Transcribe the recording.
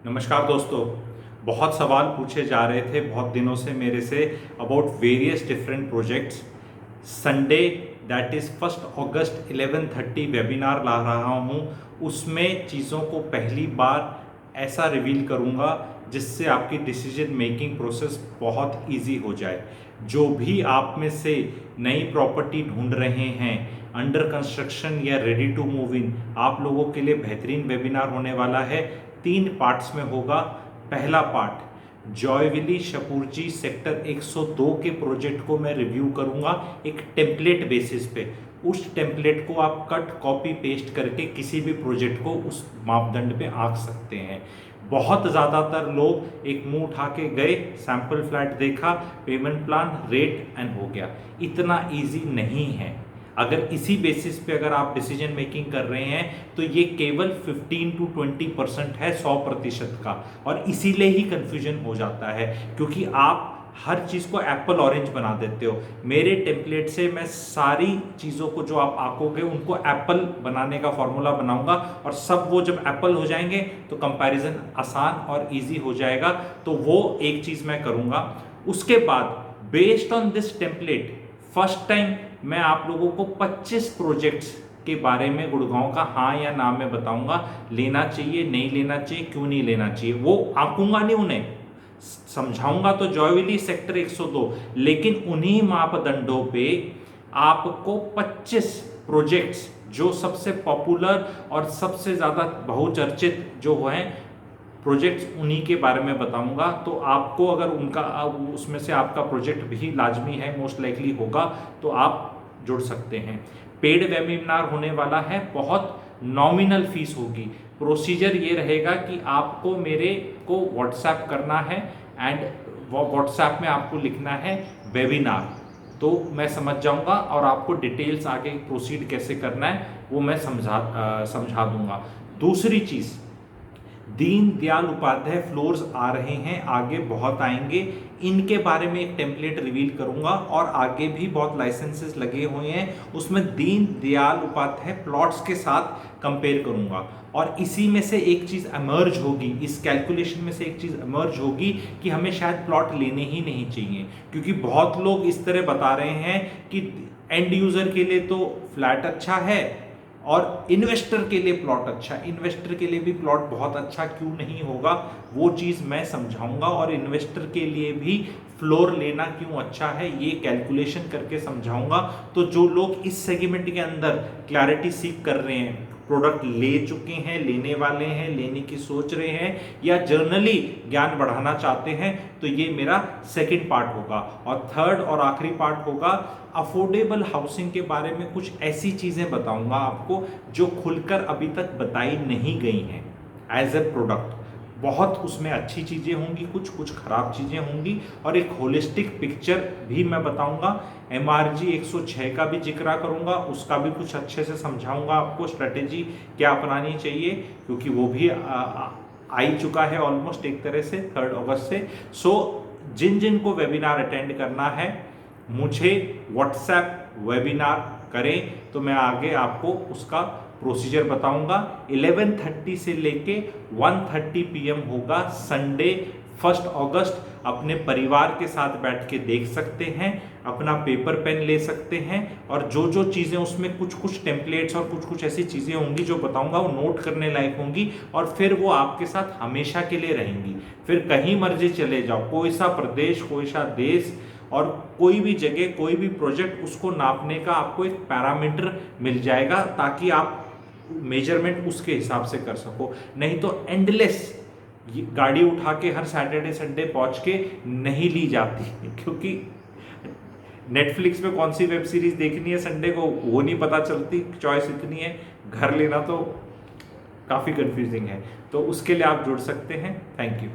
नमस्कार दोस्तों। बहुत सवाल पूछे जा रहे थे बहुत दिनों से मेरे से about various different projects. Sunday that is 1 अगस्त 11:30 वेबिनार ला रहा हूँ। उसमें चीज़ों को पहली बार ऐसा रिवील करूँगा जिससे आपकी डिसीजन मेकिंग प्रोसेस बहुत इजी हो जाए। जो भी आप में से नई प्रॉपर्टी ढूंढ रहे हैं, अंडर कंस्ट्रक्शन या रेडी टू मूव इन, आप लोगों के लिए बेहतरीन वेबिनार होने वाला है। 3 पार्ट्स में होगा। पहला पार्ट जॉयविली शपूरजी सेक्टर 102 के प्रोजेक्ट को मैं रिव्यू करूंगा एक टेम्पलेट बेसिस पे। उस टेम्पलेट को आप कट कॉपी पेस्ट करके किसी भी प्रोजेक्ट को उस मापदंड पे आंक सकते हैं। बहुत ज़्यादातर लोग एक मुंह उठा के गए, सैंपल फ्लैट देखा, पेमेंट प्लान, रेट एंड हो गया। इतना इजी नहीं है। अगर इसी बेसिस पे अगर आप डिसीजन मेकिंग कर रहे हैं तो ये केवल 15 to 20% है 100% का। और इसीलिए ही कंफ्यूजन हो जाता है क्योंकि आप हर चीज़ को एप्पल ऑरेंज बना देते हो। मेरे टेम्पलेट से मैं सारी चीज़ों को जो आप आंकोगे उनको एप्पल बनाने का फॉर्मूला बनाऊंगा और सब वो जब एप्पल हो जाएंगे तो कंपैरिजन आसान और इजी हो जाएगा। तो वो एक चीज़ मैं करूंगा। उसके बाद based on this template first time मैं आप लोगों को 25 प्रोजेक्ट्स के बारे में गुड़गांव का हाँ या ना मैं बताऊंगा। लेना चाहिए, नहीं लेना चाहिए, क्यों नहीं लेना चाहिए, वो आंकूंगा नहीं, उन्हें समझाऊंगा तो जॉयविली सेक्टर 102, लेकिन उन्हीं मापदंडों पे आपको 25 प्रोजेक्ट्स जो सबसे पॉपुलर और सबसे ज़्यादा बहुचर्चित जो हैं प्रोजेक्ट्स उन्हीं के बारे में बताऊंगा। तो आपको अगर उनका उसमें से आपका प्रोजेक्ट भी लाजमी है, मोस्ट लाइकली होगा, तो आप जुड़ सकते हैं। पेड वेबिनार होने वाला है, बहुत नॉमिनल फीस होगी। प्रोसीजर ये रहेगा कि आपको मेरे को व्हाट्सएप करना है एंड व्हाट्सएप में आपको लिखना है वेबिनार, तो मैं समझ जाऊंगा और आपको डिटेल्स आगे प्रोसीड कैसे करना है वो मैं समझा दूंगा। दूसरी चीज़, दीनदयाल उपाध्याय फ्लोर्स आ रहे हैं, आगे बहुत आएंगे। इनके बारे में एक टेम्पलेट रिवील करूंगा और आगे भी बहुत लाइसेंसेस लगे हुए हैं, उसमें दीनदयाल उपाध्याय प्लॉट्स के साथ कंपेयर करूंगा। और इसी में से एक चीज़ एमर्ज होगी, इस कैलकुलेशन में से एक चीज़ एमर्ज होगी कि हमें शायद प्लॉट लेने ही नहीं चाहिए, क्योंकि बहुत लोग इस तरह बता रहे हैं कि एंड यूज़र के लिए तो फ्लैट अच्छा है और इन्वेस्टर के लिए प्लॉट अच्छा। इन्वेस्टर के लिए भी प्लॉट बहुत अच्छा क्यों नहीं होगा, वो चीज़ मैं समझाऊंगा। और इन्वेस्टर के लिए भी फ्लोर लेना क्यों अच्छा है ये कैलकुलेशन करके समझाऊंगा। तो जो लोग इस सेगमेंट के अंदर क्लैरिटी सीख कर रहे हैं, प्रोडक्ट ले चुके हैं, लेने वाले हैं, लेने की सोच रहे हैं, या जर्नली ज्ञान बढ़ाना चाहते हैं, तो ये मेरा सेकंड पार्ट होगा। और थर्ड और आखिरी पार्ट होगा अफोर्डेबल हाउसिंग के बारे में। कुछ ऐसी चीज़ें बताऊंगा आपको जो खुलकर अभी तक बताई नहीं गई हैं एज ए प्रोडक्ट। बहुत उसमें अच्छी चीज़ें होंगी, कुछ खराब चीज़ें होंगी, और एक होलिस्टिक पिक्चर भी मैं बताऊंगा। MRG 106 का भी जिक्र करूंगा, उसका भी कुछ अच्छे से समझाऊंगा आपको, स्ट्रेटेजी क्या अपनानी चाहिए, क्योंकि वो भी आ ही चुका है ऑलमोस्ट एक तरह से 3 अगस्त से। सो जिन जिन को वेबिनार अटेंड करना है मुझे व्हाट्सएप वेबिनार करें तो मैं आगे आपको उसका प्रोसीजर बताऊंगा। 11:30 से लेके 1:30 PM होगा संडे 1 अगस्त। अपने परिवार के साथ बैठ के देख सकते हैं, अपना पेपर पेन ले सकते हैं, और जो जो चीज़ें उसमें कुछ टेम्पलेट्स और कुछ ऐसी चीज़ें होंगी जो बताऊंगा वो नोट करने लायक होंगी, और फिर वो आपके साथ हमेशा के लिए रहेंगी। फिर कहीं मर्जी चले जाओ, कोई सा प्रदेश, कोई सा देश, और कोई भी जगह, कोई भी प्रोजेक्ट, उसको नापने का आपको एक पैरामीटर मिल जाएगा ताकि आप मेजरमेंट उसके हिसाब से कर सको। नहीं तो एंडलेस गाड़ी उठा के हर सैटरडे संडे पहुंच के नहीं ली जाती, क्योंकि नेटफ्लिक्स पे कौन सी वेब सीरीज देखनी है संडे को वो नहीं पता चलती, चॉइस इतनी है, घर लेना तो काफ़ी कंफ्यूजिंग है। तो उसके लिए आप जुड़ सकते हैं। Thank you.